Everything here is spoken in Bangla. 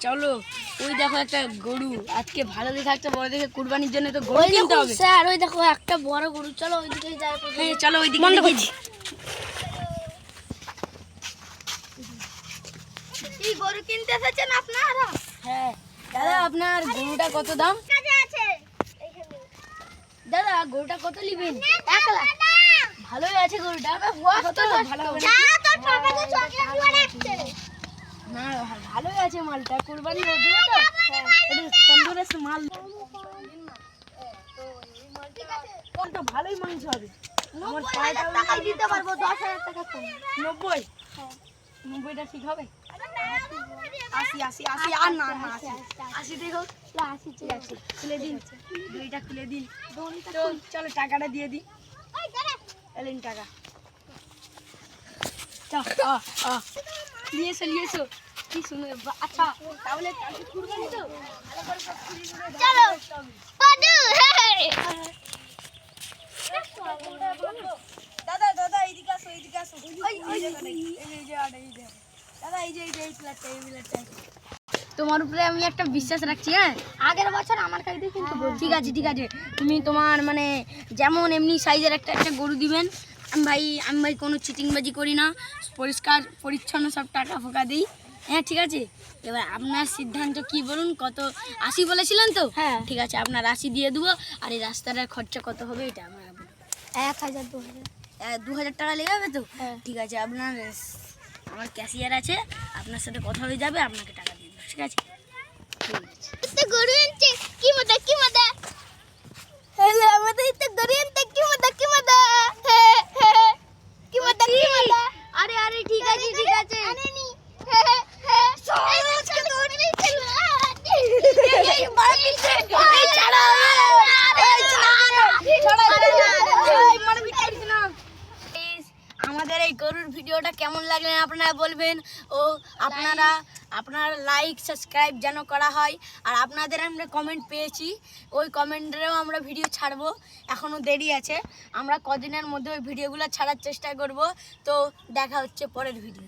চলো ওই দেখো একটা গরু আজকে ভালো দেখে একটা বড় দেখে কুরবানির জন্য তো গরু কিনতে হবে স্যার ওই দেখো একটা বড় গরু চলো ওইদিকে যাই হ্যাঁ চলো ওইদিকে দেখি কি গরু কিনতে এসেছেন আপনারা? হ্যাঁ দাদা আপনার গরুটা কত দাম কাজে আছে এইখানে দাদা গরুটা কত নেবেন 1 লাখ ভালোই আছে গরুটা কত ভালো হবে না? যা তোর পাপাকে চকলেট দিয়ে রাখছে না ভালোই আছে মালটা কুরবানি দেবো তো এটা তন্দুরের মাল কোনটা ভালোই মাংস হবে আমার 90,000 টাকা দিতে পারবো 10,000 টাকা কম 90 90টা ঠিক হবে 80 আর না 80 দেখো 80 ঠিক আছে খুলে দিন দুইটা খুলে দিন তো চলো টাকাটা দিয়ে দিই এলেন টাকা নিয়ে এসো কি শুনে আচ্ছা তাহলে কালকে কুরবানি তো ভালো করে সব চলো পাদু দাদা দাদা এইদিকে আসো এই যে দাদা এই প্লেটটা তোমার উপরে আমি একটা বিশ্বাস রাখছি হ্যাঁ আগের বছর আমার কাছে কিন্তু ঠিক আছে তুমি তোমার মানে যেমন এমনি সাইজের একটা গরু দিবেন আমি ভাই কোনো চিটিংবাজি করি না পরিষ্কার পরিচ্ছন্ন সব টাকা ফোকা দিই হ্যাঁ ঠিক আছে এবার আপনার সিদ্ধান্ত কি বলুন কত 80 বলেছিলেন তো হ্যাঁ ঠিক আছে আপনার 80 দিয়ে দেবো আর এই রাস্তাটার খরচা কত হবে এটা আমরা বলুন 1000 2000 টাকা লেগে যাবে তো হ্যাঁ। ঠিক আছে আমার ক্যাশিয়ার আছে আপনার সাথে কথা হয়ে যাবে আপনাকে টাকা দিয়ে দেবো ঠিক আছে তো গরু এনছে কি মজা হ্যালো আমাদের তো গরু এনতে কি মজা কি মজা আরে ঠিক আছে আরে নি আজকে তো অনেক ছিল এই বড় পিছে এই ছাড়া আমাদের এই গরুর ভিডিওটা কেমন লাগলেন আপনারা বলবেন ও আপনারা লাইক সাবস্ক্রাইব যেন করা হয় আর আপনাদের আমরা কমেন্ট পেয়েছি ওই কমেন্টেও আমরা ভিডিও ছাড়বো এখনও দেরি আছে আমরা কদিনের মধ্যে ওই ভিডিওগুলো ছাড়ার চেষ্টা করব তো দেখা হচ্ছে পরের ভিডিও